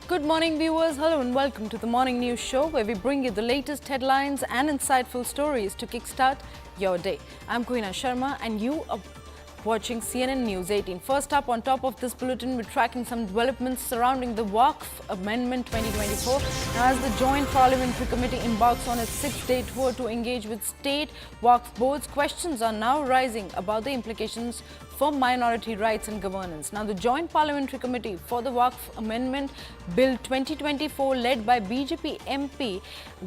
Good morning, viewers. Hello and welcome to the Morning News Show, where we bring you the latest headlines and insightful stories to kickstart your day. I'm Kuina Sharma and you are watching CNN News 18. First up, on top of this bulletin, we're tracking some developments surrounding the WAQF Amendment 2024. Now, as the Joint Parliamentary Committee embarks on its sixth-day tour to engage with state WAQF boards, questions are now rising about the implications for minority rights and governance. Now, the Joint Parliamentary Committee for the WAQF Amendment Bill 2024, led by BJP MP,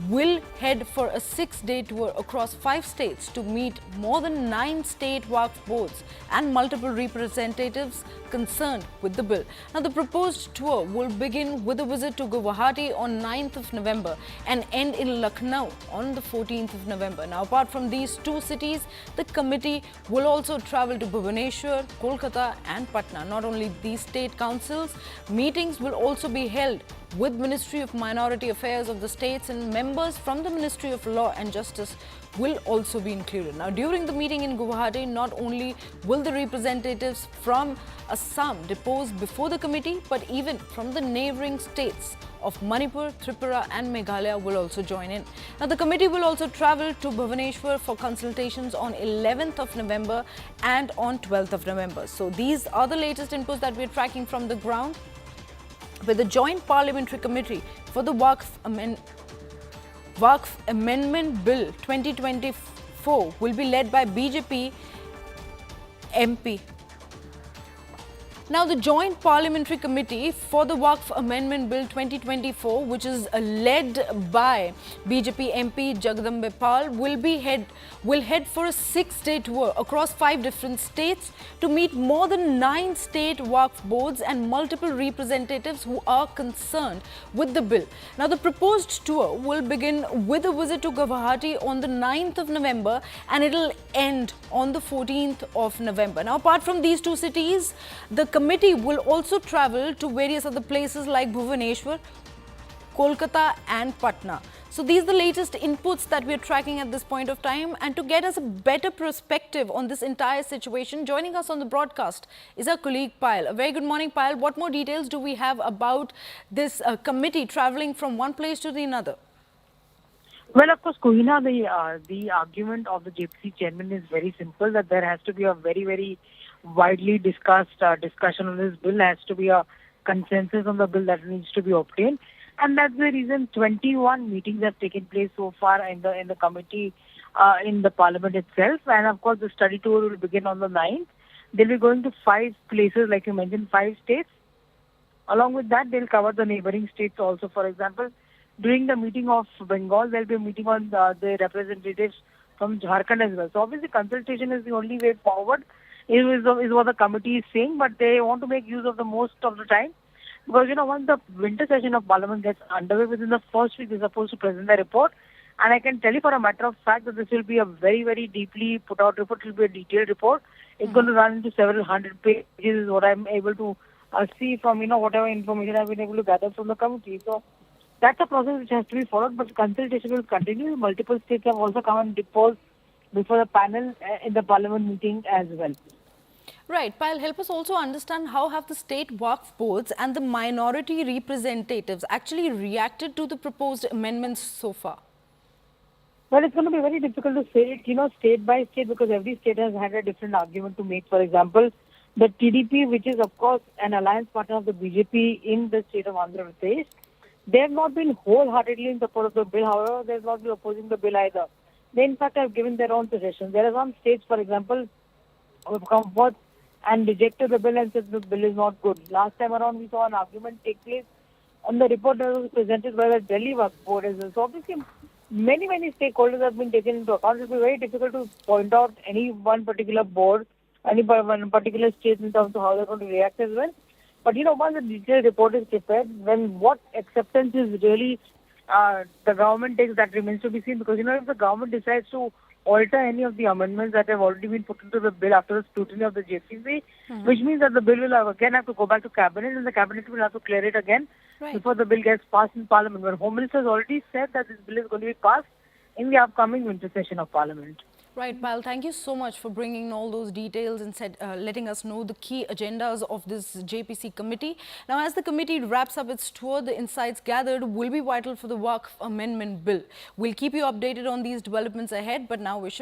will head for a six-day tour across 5 states to meet more than 9 state WAQF boards and multiple representatives concerned with the bill. Now, the proposed tour will begin with a visit to Guwahati on 9th of November and end in Lucknow on the 14th of November. Now, apart from these two cities, the committee will also travel to Bhubaneswar, Kolkata and Patna. Not only these state councils, meetings will also be held with Ministry of Minority Affairs of the states, and members from the Ministry of Law and Justice will also be included. Now, during the meeting in Guwahati, not only will the representatives from Assam depose before the committee, but even from the neighbouring states of Manipur, Tripura and Meghalaya will also join in. Now, the committee will also travel to Bhubaneswar for consultations on 11th of November and on 12th of November. So, these are the latest inputs that we're tracking from the ground, with the Joint Parliamentary Committee for the WAQF Amendment Bill 2024 will be led by BJP MP. Now, the Joint Parliamentary Committee for the WAQF Amendment Bill 2024, which is led by BJP MP Jagdambe Pal, will head for a 6-day tour across 5 different states to meet more than 9 state WAQF boards and multiple representatives who are concerned with the bill. Now, the proposed tour will begin with a visit to Guwahati on the 9th of November and it will end on the 14th of November. Now, apart from these two cities, the committee will also travel to various other places like Bhubaneswar, Kolkata and Patna. So these are the latest inputs that we are tracking at this point of time. And to get us a better perspective on this entire situation, joining us on the broadcast is our colleague Payal. A very good morning, Payal. What more details do we have about this committee travelling from one place to the another? Well, of course, Kuhina, the argument of the JPC chairman is very simple, that there has to be a very widely discussed discussion on this bill. There has to be a consensus on the bill that needs to be obtained. And that's the reason 21 meetings have taken place so far in the committee, in the parliament itself. And of course, the study tour will begin on the 9th. They'll be going to 5 places, like you mentioned, 5 states. Along with that, they'll cover the neighboring states also. For example, during the meeting of Bengal, there'll be a meeting on the representatives from Jharkhand as well. So obviously, consultation is the only way forward, is what the committee is saying, but they want to make use of the most of the time. Because, once the winter session of Parliament gets underway, within the first week, they're supposed to present the report. And I can tell you for a matter of fact that this will be a very deeply put out report. It will be a detailed report. It's going to run into several hundred pages, is what I'm able to see from, whatever information I've been able to gather from the committee. So that's a process which has to be followed, but consultation will continue. Multiple states have also come and deposed before the panel in the Parliament meeting as well. Right. Payal, help us also understand how have the state WAQF boards and the minority representatives actually reacted to the proposed amendments so far? Well, it's going to be very difficult to say it, state by state, because every state has had a different argument to make. For example, the TDP, which is, of course, an alliance partner of the BJP in the state of Andhra Pradesh, they have not been wholeheartedly in support of the bill. However, they have not been opposing the bill either. They, in fact, have given their own suggestions. There are some states, for example, who have come forth and rejected the bill and said the bill is not good. Last time around, we saw an argument take place on the report that was presented by the Delhi WAQF board as well. So obviously, many stakeholders have been taken into account. It will be very difficult to point out any one particular board, any one particular state in terms of how they're going to react as well. But once the detailed report is prepared, then what acceptance is really the government takes, that remains to be seen. Because if the government decides to alter any of the amendments that have already been put into the bill after the scrutiny of the JPC, which means that the bill will again have to go back to cabinet, and the cabinet will have to clear it again before the bill gets passed in Parliament. But Home Minister has already said that this bill is going to be passed in the upcoming winter session of Parliament. Right, Pal, thank you so much for bringing all those details and letting us know the key agendas of this JPC committee. Now, as the committee wraps up its tour, the insights gathered will be vital for the WAQF Amendment Bill. We'll keep you updated on these developments ahead, but now we shift